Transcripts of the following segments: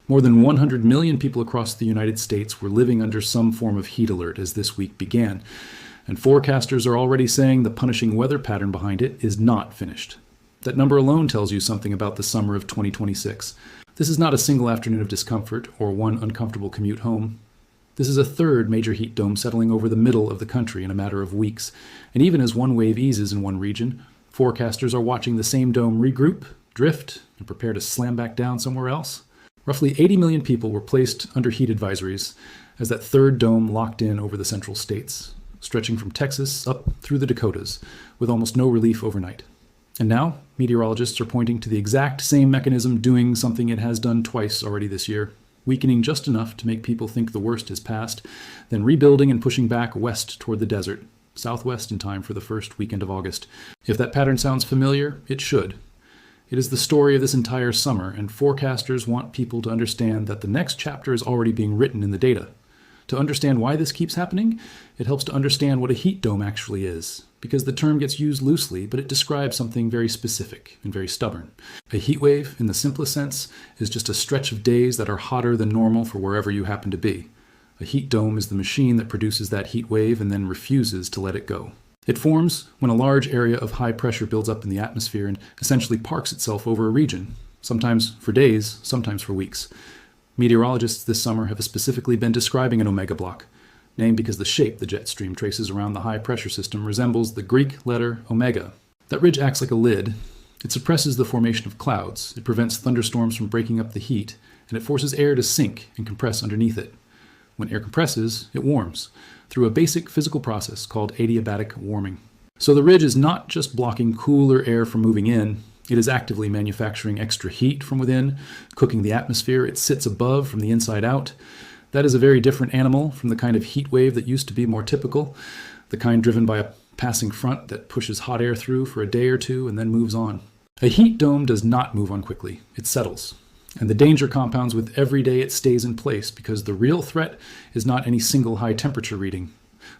More than 100 million people across the United States were living under some form of heat alert as this week began, and forecasters are already saying the punishing weather pattern behind it is not finished. That number alone tells you something about the summer of 2026. This is not a single afternoon of discomfort or one uncomfortable commute home. This is a third major heat dome settling over the middle of the country in a matter of weeks, and even as one wave eases in one region, forecasters are watching the same dome regroup, drift, and prepare to slam back down somewhere else. Roughly 80 million people were placed under heat advisories as that third dome locked in over the central states, stretching from Texas up through the Dakotas, with almost no relief overnight. And now, meteorologists are pointing to the exact same mechanism doing something it has done twice already this year, weakening just enough to make people think the worst has passed, then rebuilding and pushing back west toward the desert, southwest in time for the first weekend of August. If that pattern sounds familiar, it should. It is the story of this entire summer, and forecasters want people to understand that the next chapter is already being written in the data. To understand why this keeps happening, it helps to understand what a heat dome actually is, because the term gets used loosely, but it describes something very specific and very stubborn. A heat wave, in the simplest sense, is just a stretch of days that are hotter than normal for wherever you happen to be. A heat dome is the machine that produces that heat wave and then refuses to let it go. It forms when a large area of high pressure builds up in the atmosphere and essentially parks itself over a region, sometimes for days, sometimes for weeks. Meteorologists this summer have specifically been describing an omega block, named because the shape the jet stream traces around the high pressure system resembles the Greek letter omega. That ridge acts like a lid. It suppresses the formation of clouds, it prevents thunderstorms from breaking up the heat, and it forces air to sink and compress underneath it. When air compresses, it warms, through a basic physical process called adiabatic warming. So the ridge is not just blocking cooler air from moving in, it is actively manufacturing extra heat from within, cooking the atmosphere it sits above from the inside out. That is a very different animal from the kind of heat wave that used to be more typical, the kind driven by a passing front that pushes hot air through for a day or two and then moves on. A heat dome does not move on quickly, it settles. And the danger compounds with every day it stays in place, because the real threat is not any single high temperature reading.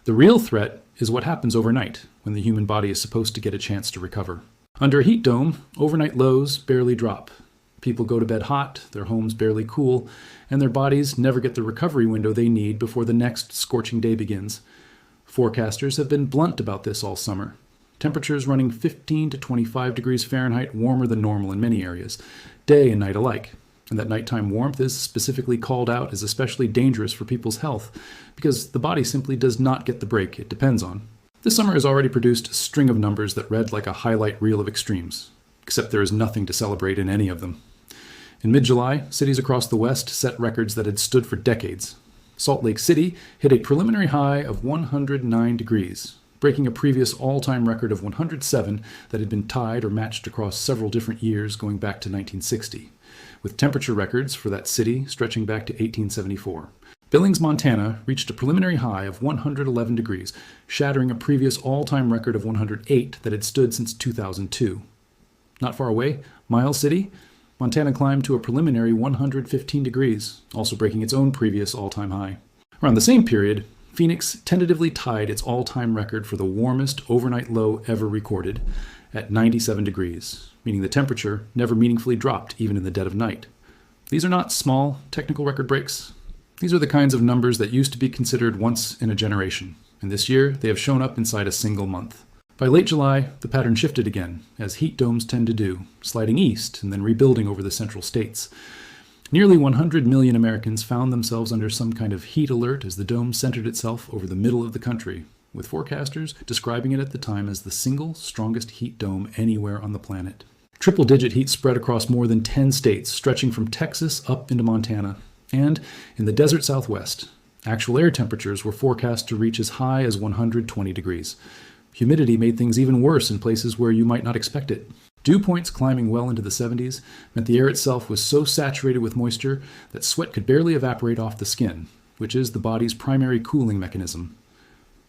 The real threat is what happens overnight, when the human body is supposed to get a chance to recover. Under a heat dome, overnight lows barely drop. People go to bed hot, their homes barely cool, and their bodies never get the recovery window they need before the next scorching day begins. Forecasters have been blunt about this all summer. Temperatures running 15 to 25 degrees Fahrenheit warmer than normal in many areas, day and night alike. And that nighttime warmth is specifically called out as especially dangerous for people's health, because the body simply does not get the break it depends on. This summer has already produced a string of numbers that read like a highlight reel of extremes, except there is nothing to celebrate in any of them. In mid-July, cities across the West set records that had stood for decades. Salt Lake City hit a preliminary high of 109 degrees, breaking a previous all-time record of 107 that had been tied or matched across several different years going back to 1960, with temperature records for that city stretching back to 1874. Billings, Montana reached a preliminary high of 111 degrees, shattering a previous all-time record of 108 that had stood since 2002. Not far away, Miles City, Montana climbed to a preliminary 115 degrees, also breaking its own previous all-time high. Around the same period, Phoenix tentatively tied its all-time record for the warmest overnight low ever recorded at 97 degrees, meaning the temperature never meaningfully dropped even in the dead of night. These are not small technical record breaks. These are the kinds of numbers that used to be considered once in a generation, and this year they have shown up inside a single month. By late July, the pattern shifted again, as heat domes tend to do, sliding east and then rebuilding over the central states. Nearly 100 million Americans found themselves under some kind of heat alert as the dome centered itself over the middle of the country, with forecasters describing it at the time as the single strongest heat dome anywhere on the planet. Triple-digit heat spread across more than 10 states, stretching from Texas up into Montana. And in the desert Southwest, actual air temperatures were forecast to reach as high as 120 degrees. Humidity made things even worse in places where you might not expect it. Dew points climbing well into the 70s meant the air itself was so saturated with moisture that sweat could barely evaporate off the skin, which is the body's primary cooling mechanism.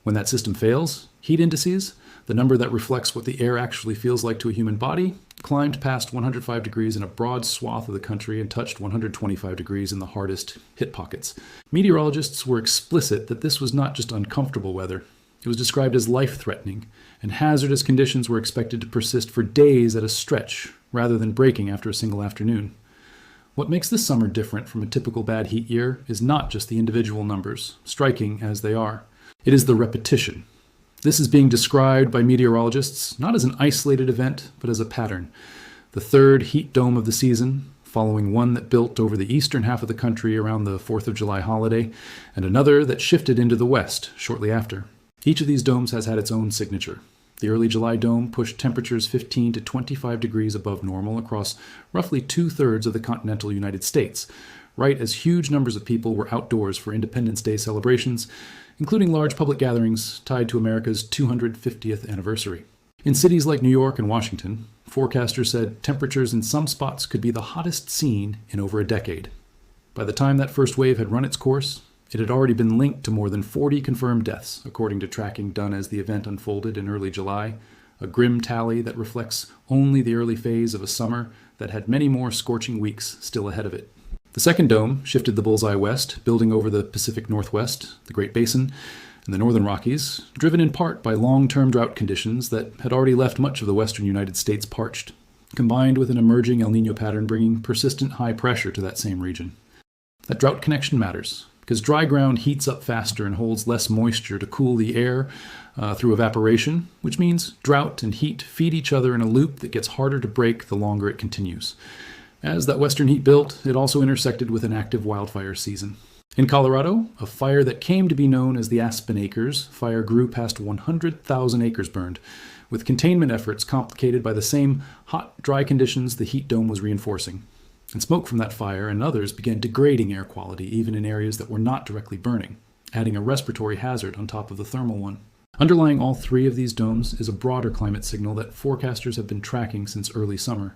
When that system fails, heat indices, the number that reflects what the air actually feels like to a human body, climbed past 105 degrees in a broad swath of the country and touched 125 degrees in the hardest hit pockets. Meteorologists were explicit that this was not just uncomfortable weather. It was described as life-threatening, and hazardous conditions were expected to persist for days at a stretch, rather than breaking after a single afternoon. What makes this summer different from a typical bad heat year is not just the individual numbers, striking as they are. It is the repetition. This is being described by meteorologists not as an isolated event, but as a pattern. The third heat dome of the season, following one that built over the eastern half of the country around the 4th of July holiday, and another that shifted into the west shortly after. Each of these domes has had its own signature. The early July dome pushed temperatures 15 to 25 degrees above normal across roughly 2/3 of the continental United States, right as huge numbers of people were outdoors for Independence Day celebrations, including large public gatherings tied to America's 250th anniversary. In cities like New York and Washington, forecasters said temperatures in some spots could be the hottest seen in over a decade. By the time that first wave had run its course, it had already been linked to more than 40 confirmed deaths, according to tracking done as the event unfolded in early July, a grim tally that reflects only the early phase of a summer that had many more scorching weeks still ahead of it. The second dome shifted the bullseye west, building over the Pacific Northwest, the Great Basin, and the northern Rockies, driven in part by long-term drought conditions that had already left much of the western United States parched, combined with an emerging El Niño pattern bringing persistent high pressure to that same region. That drought connection matters, because dry ground heats up faster and holds less moisture to cool the air through evaporation, which means drought and heat feed each other in a loop that gets harder to break the longer it continues. As that western heat built, it also intersected with an active wildfire season. In Colorado, a fire that came to be known as the Aspen Acres fire grew past 100,000 acres burned, with containment efforts complicated by the same hot, dry conditions the heat dome was reinforcing. And smoke from that fire and others began degrading air quality even in areas that were not directly burning, adding a respiratory hazard on top of the thermal one. Underlying all three of these domes is a broader climate signal that forecasters have been tracking since early summer.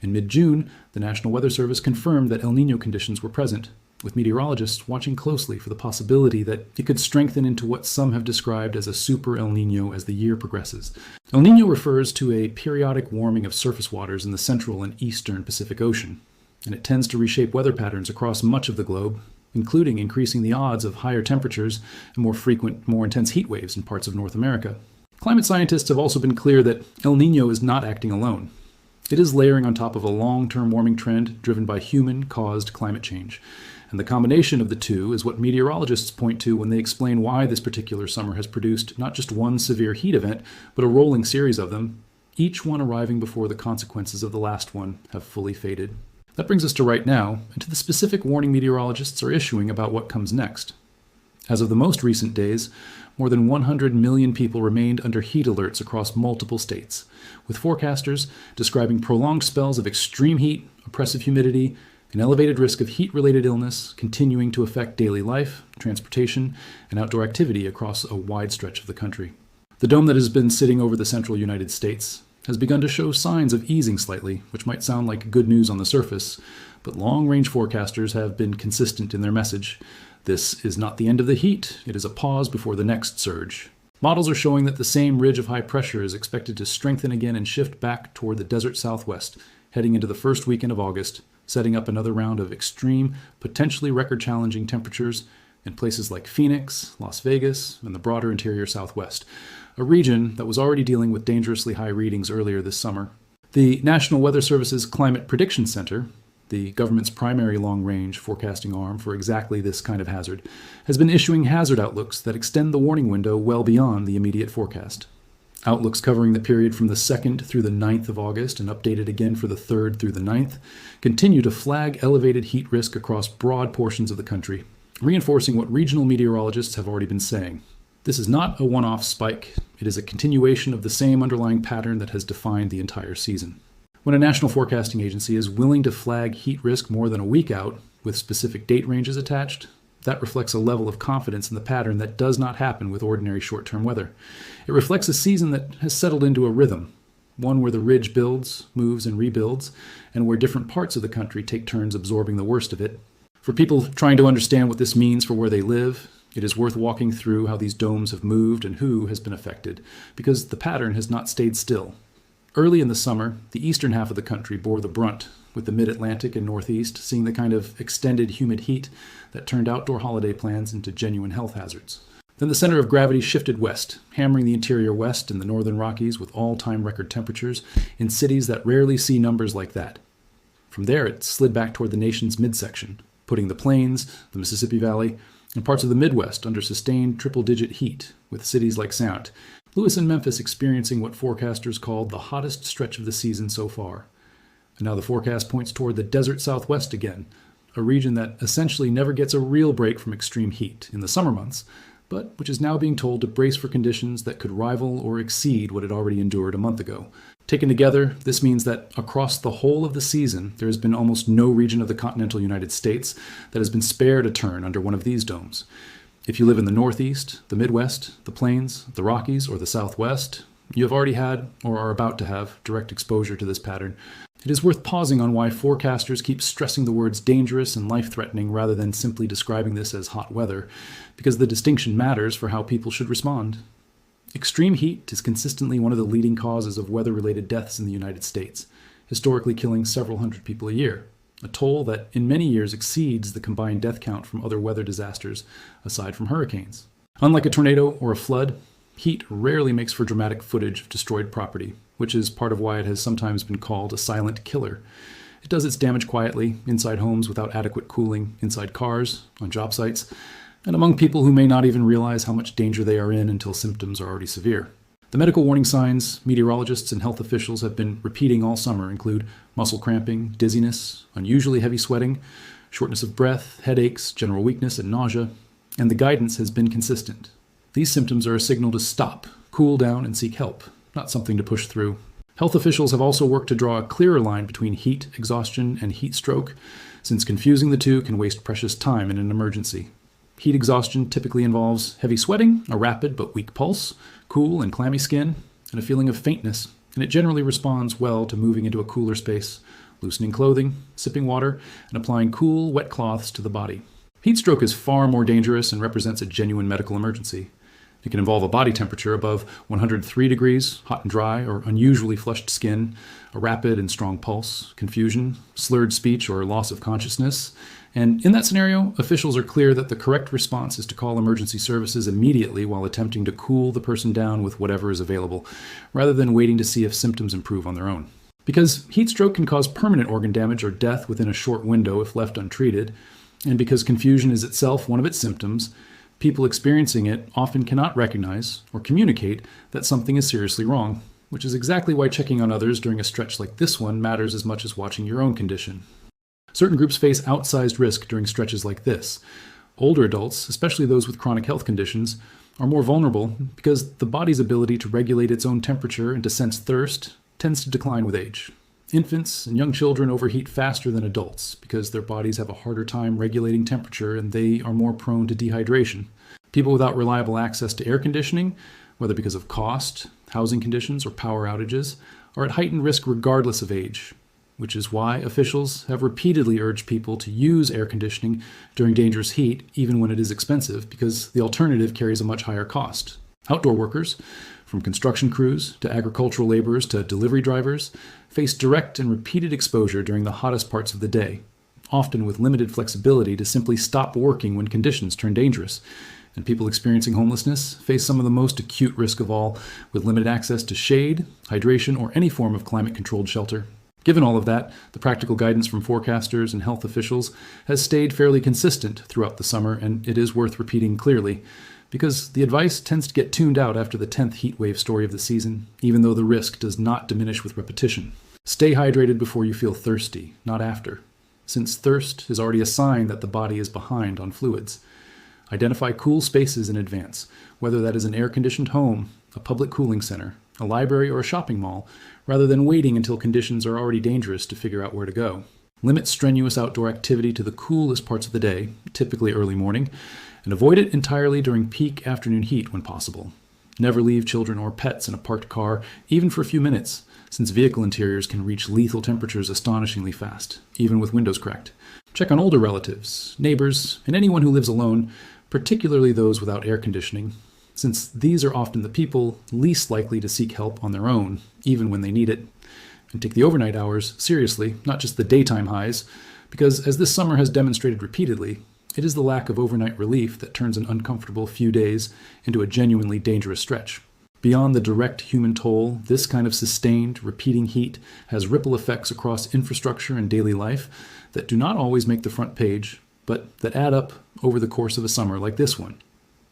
In mid-June, the National Weather Service confirmed that El Niño conditions were present, with meteorologists watching closely for the possibility that it could strengthen into what some have described as a super El Niño as the year progresses. El Niño refers to a periodic warming of surface waters in the central and eastern Pacific Ocean, and it tends to reshape weather patterns across much of the globe, including increasing the odds of higher temperatures and more frequent, more intense heat waves in parts of North America. Climate scientists have also been clear that El Niño is not acting alone. It is layering on top of a long-term warming trend driven by human-caused climate change. And the combination of the two is what meteorologists point to when they explain why this particular summer has produced not just one severe heat event, but a rolling series of them, each one arriving before the consequences of the last one have fully faded. That brings us to right now, and to the specific warning meteorologists are issuing about what comes next. As of the most recent days, more than 100 million people remained under heat alerts across multiple states, with forecasters describing prolonged spells of extreme heat, oppressive humidity, an elevated risk of heat-related illness continuing to affect daily life, transportation, and outdoor activity across a wide stretch of the country. The dome that has been sitting over the central United States has begun to show signs of easing slightly, which might sound like good news on the surface, but long-range forecasters have been consistent in their message. This is not the end of the heat, it is a pause before the next surge. Models are showing that the same ridge of high pressure is expected to strengthen again and shift back toward the desert southwest, heading into the first weekend of August, setting up another round of extreme, potentially record-challenging temperatures in places like Phoenix, Las Vegas, and the broader interior Southwest, a region that was already dealing with dangerously high readings earlier this summer. The National Weather Service's Climate Prediction Center, the government's primary long-range forecasting arm for exactly this kind of hazard, has been issuing hazard outlooks that extend the warning window well beyond the immediate forecast. Outlooks covering the period from the 2nd through the 9th of August and updated again for the 3rd through the 9th continue to flag elevated heat risk across broad portions of the country, reinforcing what regional meteorologists have already been saying. This is not a one-off spike. It is a continuation of the same underlying pattern that has defined the entire season. When a national forecasting agency is willing to flag heat risk more than a week out, with specific date ranges attached, that reflects a level of confidence in the pattern that does not happen with ordinary short-term weather. It reflects a season that has settled into a rhythm, one where the ridge builds, moves, and rebuilds, and where different parts of the country take turns absorbing the worst of it. For people trying to understand what this means for where they live, it is worth walking through how these domes have moved and who has been affected, because the pattern has not stayed still. Early in the summer, the eastern half of the country bore the brunt, with the mid-Atlantic and Northeast seeing the kind of extended humid heat that turned outdoor holiday plans into genuine health hazards. Then the center of gravity shifted west, hammering the interior West and the northern Rockies with all-time record temperatures in cities that rarely see numbers like that. From there, it slid back toward the nation's midsection, putting the plains, the Mississippi Valley, and parts of the Midwest under sustained triple-digit heat, with cities like St. Louis and Memphis experiencing what forecasters called the hottest stretch of the season so far. And now the forecast points toward the desert Southwest again, a region that essentially never gets a real break from extreme heat in the summer months, but which is now being told to brace for conditions that could rival or exceed what it already endured a month ago. Taken together, this means that across the whole of the season, there has been almost no region of the continental United States that has been spared a turn under one of these domes. If you live in the Northeast, the Midwest, the Plains, the Rockies, or the Southwest, you have already had, or are about to have, direct exposure to this pattern. It is worth pausing on why forecasters keep stressing the words dangerous and life-threatening rather than simply describing this as hot weather, because the distinction matters for how people should respond. Extreme heat is consistently one of the leading causes of weather-related deaths in the United States, historically killing several hundred people a year, a toll that in many years exceeds the combined death count from other weather disasters, aside from hurricanes. Unlike a tornado or a flood, heat rarely makes for dramatic footage of destroyed property, which is part of why it has sometimes been called a silent killer. It does its damage quietly, inside homes without adequate cooling, inside cars, on job sites, and among people who may not even realize how much danger they are in until symptoms are already severe. The medical warning signs meteorologists and health officials have been repeating all summer include muscle cramping, dizziness, unusually heavy sweating, shortness of breath, headaches, general weakness, and nausea, and the guidance has been consistent. These symptoms are a signal to stop, cool down, and seek help, not something to push through. Health officials have also worked to draw a clearer line between heat exhaustion and heat stroke, since confusing the two can waste precious time in an emergency. Heat exhaustion typically involves heavy sweating, a rapid but weak pulse, cool and clammy skin, and a feeling of faintness, and it generally responds well to moving into a cooler space, loosening clothing, sipping water, and applying cool, wet cloths to the body. Heat stroke is far more dangerous and represents a genuine medical emergency. It can involve a body temperature above 103 degrees, hot and dry, or unusually flushed skin, a rapid and strong pulse, confusion, slurred speech, or loss of consciousness. And in that scenario, officials are clear that the correct response is to call emergency services immediately while attempting to cool the person down with whatever is available, rather than waiting to see if symptoms improve on their own. Because heat stroke can cause permanent organ damage or death within a short window if left untreated, and because confusion is itself one of its symptoms, people experiencing it often cannot recognize or communicate that something is seriously wrong, which is exactly why checking on others during a stretch like this one matters as much as watching your own condition. Certain groups face outsized risk during stretches like this. Older adults, especially those with chronic health conditions, are more vulnerable because the body's ability to regulate its own temperature and to sense thirst tends to decline with age. Infants and young children overheat faster than adults because their bodies have a harder time regulating temperature and they are more prone to dehydration. People without reliable access to air conditioning, whether because of cost, housing conditions, or power outages, are at heightened risk regardless of age, which is why officials have repeatedly urged people to use air conditioning during dangerous heat, even when it is expensive, because the alternative carries a much higher cost. Outdoor workers, from construction crews to agricultural laborers to delivery drivers, face direct and repeated exposure during the hottest parts of the day, often with limited flexibility to simply stop working when conditions turn dangerous. And people experiencing homelessness face some of the most acute risk of all, with limited access to shade, hydration, or any form of climate-controlled shelter. Given all of that, the practical guidance from forecasters and health officials has stayed fairly consistent throughout the summer, and it is worth repeating clearly, because the advice tends to get tuned out after the 10th heat wave story of the season, even though the risk does not diminish with repetition. Stay hydrated before you feel thirsty, not after, since thirst is already a sign that the body is behind on fluids. Identify cool spaces in advance, whether that is an air-conditioned home, a public cooling center, a library, or a shopping mall, rather than waiting until conditions are already dangerous to figure out where to go. Limit strenuous outdoor activity to the coolest parts of the day, typically early morning, and avoid it entirely during peak afternoon heat when possible. Never leave children or pets in a parked car, even for a few minutes, since vehicle interiors can reach lethal temperatures astonishingly fast, even with windows cracked. Check on older relatives, neighbors, and anyone who lives alone, particularly those without air conditioning, since these are often the people least likely to seek help on their own, even when they need it. And take the overnight hours seriously, not just the daytime highs, because as this summer has demonstrated repeatedly, it is the lack of overnight relief that turns an uncomfortable few days into a genuinely dangerous stretch. Beyond the direct human toll, this kind of sustained, repeating heat has ripple effects across infrastructure and daily life that do not always make the front page, but that add up over the course of a summer like this one.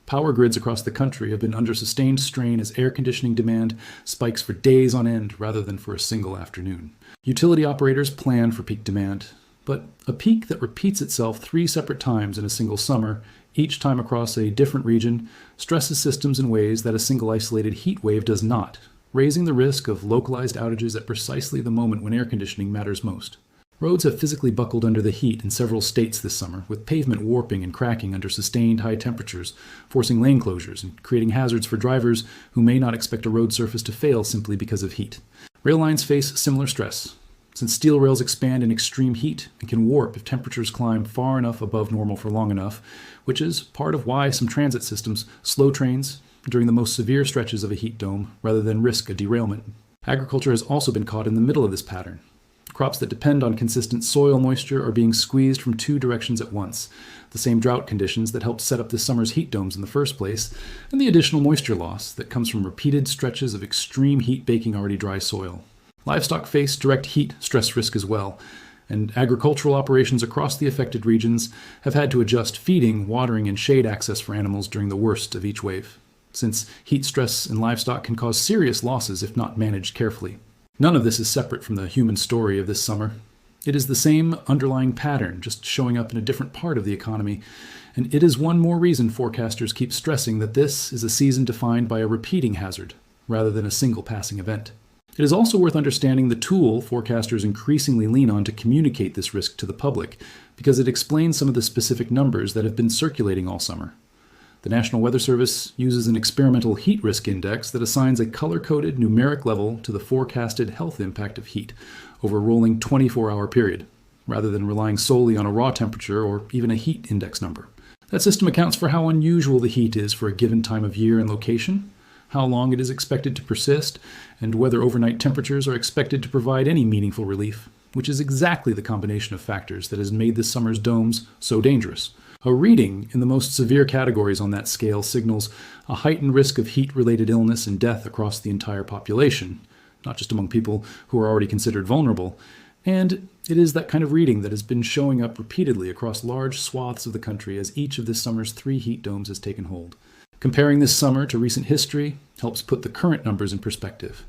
Power grids across the country have been under sustained strain as air conditioning demand spikes for days on end rather than for a single afternoon. Utility operators plan for peak demand, but a peak that repeats itself 3 separate times in a single summer, each time across a different region, stresses systems in ways that a single isolated heat wave does not, raising the risk of localized outages at precisely the moment when air conditioning matters most. Roads have physically buckled under the heat in several states this summer, with pavement warping and cracking under sustained high temperatures, forcing lane closures and creating hazards for drivers who may not expect a road surface to fail simply because of heat. Rail lines face similar stress, since steel rails expand in extreme heat and can warp if temperatures climb far enough above normal for long enough, which is part of why some transit systems slow trains during the most severe stretches of a heat dome rather than risk a derailment. Agriculture has also been caught in the middle of this pattern. Crops that depend on consistent soil moisture are being squeezed from 2 directions at once: the same drought conditions that helped set up this summer's heat domes in the first place, and the additional moisture loss that comes from repeated stretches of extreme heat baking already dry soil. Livestock face direct heat stress risk as well, and agricultural operations across the affected regions have had to adjust feeding, watering, and shade access for animals during the worst of each wave, since heat stress in livestock can cause serious losses if not managed carefully. None of this is separate from the human story of this summer. It is the same underlying pattern, just showing up in a different part of the economy, and it is one more reason forecasters keep stressing that this is a season defined by a repeating hazard, rather than a single passing event. It is also worth understanding the tool forecasters increasingly lean on to communicate this risk to the public, because it explains some of the specific numbers that have been circulating all summer. The National Weather Service uses an experimental heat risk index that assigns a color-coded numeric level to the forecasted health impact of heat over a rolling 24-hour period, rather than relying solely on a raw temperature or even a heat index number. That system accounts for how unusual the heat is for a given time of year and location, how long it is expected to persist, and whether overnight temperatures are expected to provide any meaningful relief, which is exactly the combination of factors that has made this summer's domes so dangerous. A reading in the most severe categories on that scale signals a heightened risk of heat-related illness and death across the entire population, not just among people who are already considered vulnerable. And it is that kind of reading that has been showing up repeatedly across large swaths of the country as each of this summer's 3 heat domes has taken hold. Comparing this summer to recent history helps put the current numbers in perspective.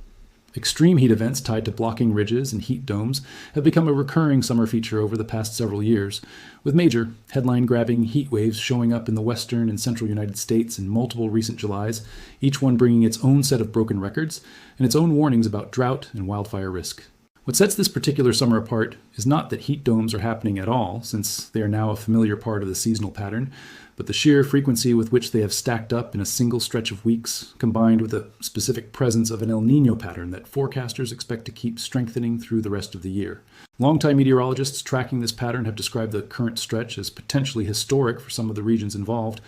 Extreme heat events tied to blocking ridges and heat domes have become a recurring summer feature over the past several years, with major, headline-grabbing heat waves showing up in the western and central United States in multiple recent Julys, each one bringing its own set of broken records and its own warnings about drought and wildfire risk. What sets this particular summer apart is not that heat domes are happening at all, since they are now a familiar part of the seasonal pattern, but the sheer frequency with which they have stacked up in a single stretch of weeks, combined with the specific presence of an El Niño pattern that forecasters expect to keep strengthening through the rest of the year. Longtime meteorologists tracking this pattern have described the current stretch as potentially historic for some of the regions involved,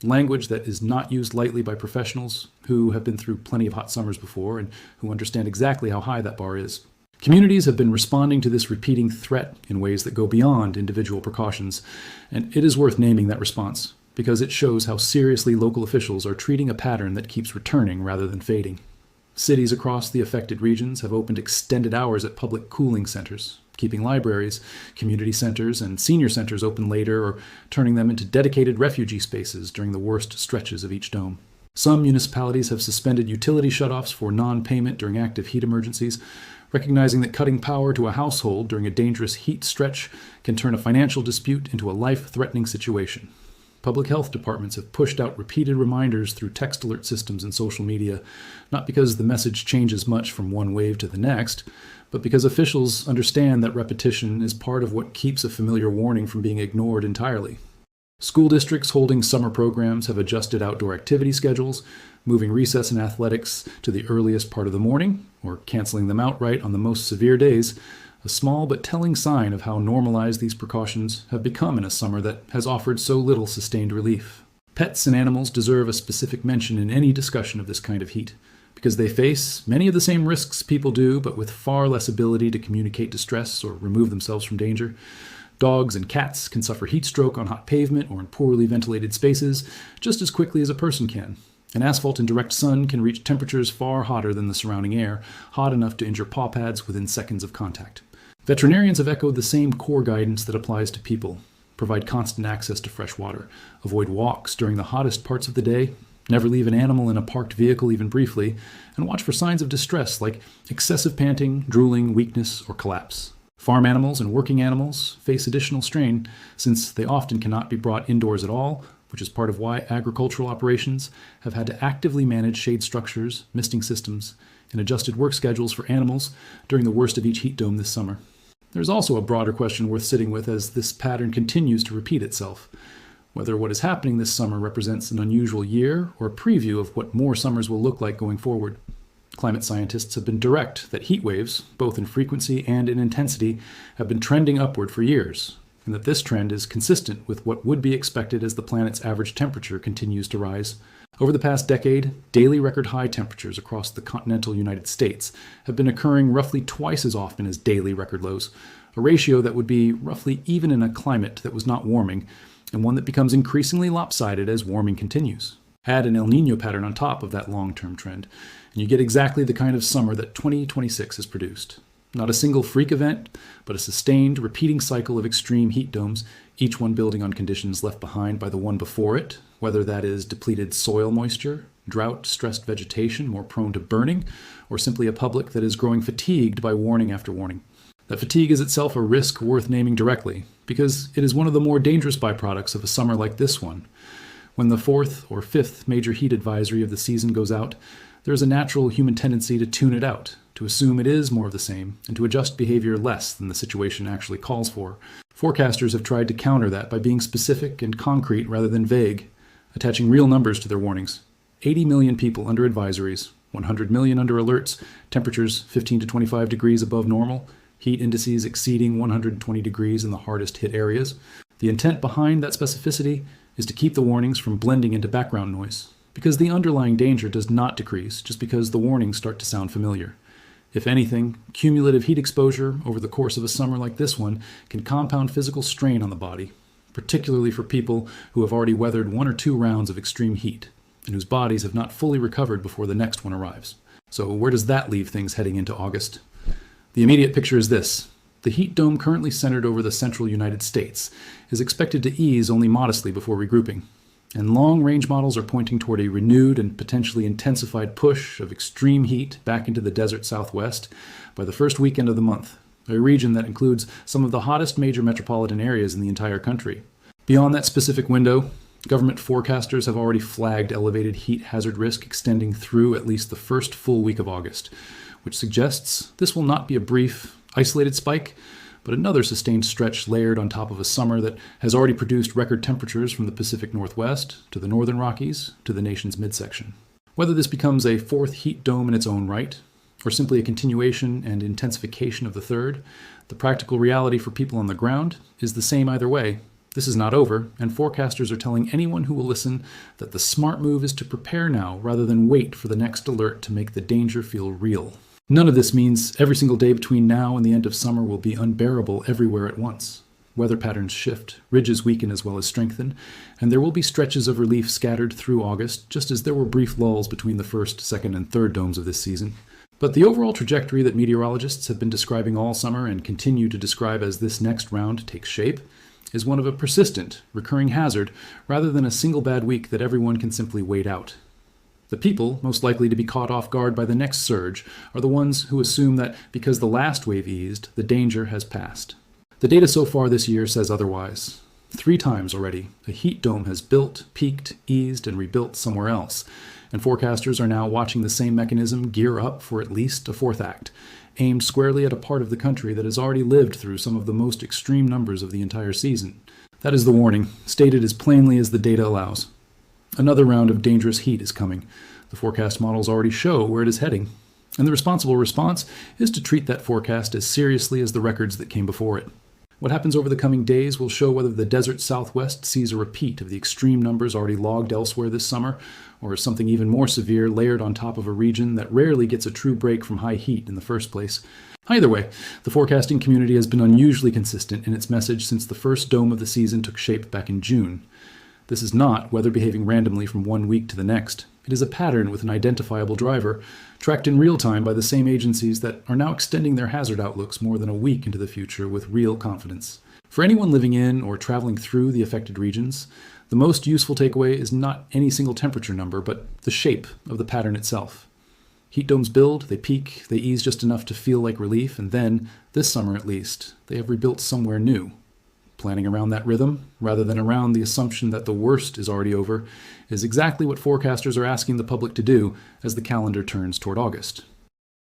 language that is not used lightly by professionals who have been through plenty of hot summers before and who understand exactly how high that bar is. Communities have been responding to this repeating threat in ways that go beyond individual precautions, and it is worth naming that response, because it shows how seriously local officials are treating a pattern that keeps returning rather than fading. Cities across the affected regions have opened extended hours at public cooling centers, keeping libraries, community centers, and senior centers open later or turning them into dedicated refugee spaces during the worst stretches of each dome. Some municipalities have suspended utility shutoffs for non-payment during active heat emergencies, recognizing that cutting power to a household during a dangerous heat stretch can turn a financial dispute into a life-threatening situation. Public health departments have pushed out repeated reminders through text alert systems and social media, not because the message changes much from one wave to the next, but because officials understand that repetition is part of what keeps a familiar warning from being ignored entirely. School districts holding summer programs have adjusted outdoor activity schedules, moving recess and athletics to the earliest part of the morning, or canceling them outright on the most severe days, a small but telling sign of how normalized these precautions have become in a summer that has offered so little sustained relief. Pets and animals deserve a specific mention in any discussion of this kind of heat, because they face many of the same risks people do, but with far less ability to communicate distress or remove themselves from danger. Dogs and cats can suffer heat stroke on hot pavement or in poorly ventilated spaces just as quickly as a person can. And asphalt in direct sun can reach temperatures far hotter than the surrounding air, hot enough to injure paw pads within seconds of contact. Veterinarians have echoed the same core guidance that applies to people. Provide constant access to fresh water. Avoid walks during the hottest parts of the day. Never leave an animal in a parked vehicle even briefly. And watch for signs of distress like excessive panting, drooling, weakness, or collapse. Farm animals and working animals face additional strain since they often cannot be brought indoors at all, which is part of why agricultural operations have had to actively manage shade structures, misting systems, and adjusted work schedules for animals during the worst of each heat dome this summer. There's also a broader question worth sitting with as this pattern continues to repeat itself. Whether what is happening this summer represents an unusual year or a preview of what more summers will look like going forward. Climate scientists have been direct that heat waves, both in frequency and in intensity, have been trending upward for years, and that this trend is consistent with what would be expected as the planet's average temperature continues to rise. Over the past decade, daily record high temperatures across the continental United States have been occurring roughly twice as often as daily record lows, a ratio that would be roughly even in a climate that was not warming, and one that becomes increasingly lopsided as warming continues. Add an El Niño pattern on top of that long-term trend, and you get exactly the kind of summer that 2026 has produced. Not a single freak event, but a sustained, repeating cycle of extreme heat domes, each one building on conditions left behind by the one before it, whether that is depleted soil moisture, drought-stressed vegetation more prone to burning, or simply a public that is growing fatigued by warning after warning. That fatigue is itself a risk worth naming directly, because it is one of the more dangerous byproducts of a summer like this one. When the fourth or fifth major heat advisory of the season goes out, there is a natural human tendency to tune it out, to assume it is more of the same, and to adjust behavior less than the situation actually calls for. Forecasters have tried to counter that by being specific and concrete rather than vague, attaching real numbers to their warnings. 80 million people under advisories, 100 million under alerts, temperatures 15 to 25 degrees above normal, heat indices exceeding 120 degrees in the hardest hit areas. The intent behind that specificity is to keep the warnings from blending into background noise, because the underlying danger does not decrease just because the warnings start to sound familiar. If anything, cumulative heat exposure over the course of a summer like this one can compound physical strain on the body, particularly for people who have already weathered one or two rounds of extreme heat, and whose bodies have not fully recovered before the next one arrives. So where does that leave things heading into August? The immediate picture is this. The heat dome currently centered over the central United States is expected to ease only modestly before regrouping, and long-range models are pointing toward a renewed and potentially intensified push of extreme heat back into the desert southwest by the first weekend of the month, a region that includes some of the hottest major metropolitan areas in the entire country. Beyond that specific window, government forecasters have already flagged elevated heat hazard risk extending through at least the first full week of August, which suggests this will not be a brief, isolated spike, but another sustained stretch layered on top of a summer that has already produced record temperatures from the Pacific Northwest to the northern Rockies to the nation's midsection. Whether this becomes a fourth heat dome in its own right, or simply a continuation and intensification of the third, the practical reality for people on the ground is the same either way. This is not over, and forecasters are telling anyone who will listen that the smart move is to prepare now rather than wait for the next alert to make the danger feel real. None of this means every single day between now and the end of summer will be unbearable everywhere at once. Weather patterns shift, ridges weaken as well as strengthen, and there will be stretches of relief scattered through August, just as there were brief lulls between the first, second, and third domes of this season. But the overall trajectory that meteorologists have been describing all summer and continue to describe as this next round takes shape is one of a persistent, recurring hazard rather than a single bad week that everyone can simply wait out. The people most likely to be caught off guard by the next surge are the ones who assume that because the last wave eased, the danger has passed. The data so far this year says otherwise. 3 times already, a heat dome has built, peaked, eased, and rebuilt somewhere else, and forecasters are now watching the same mechanism gear up for at least a fourth act, aimed squarely at a part of the country that has already lived through some of the most extreme numbers of the entire season. That is the warning, stated as plainly as the data allows. Another round of dangerous heat is coming. The forecast models already show where it is heading, and the responsible response is to treat that forecast as seriously as the records that came before it. What happens over the coming days will show whether the desert southwest sees a repeat of the extreme numbers already logged elsewhere this summer, or something even more severe layered on top of a region that rarely gets a true break from high heat in the first place. Either way, the forecasting community has been unusually consistent in its message since the first dome of the season took shape back in June. This is not weather behaving randomly from one week to the next. It is a pattern with an identifiable driver, tracked in real time by the same agencies that are now extending their hazard outlooks more than a week into the future with real confidence. For anyone living in or traveling through the affected regions, the most useful takeaway is not any single temperature number, but the shape of the pattern itself. Heat domes build, they peak, they ease just enough to feel like relief, and then, this summer at least, they have rebuilt somewhere new. Planning around that rhythm, rather than around the assumption that the worst is already over, is exactly what forecasters are asking the public to do as the calendar turns toward August.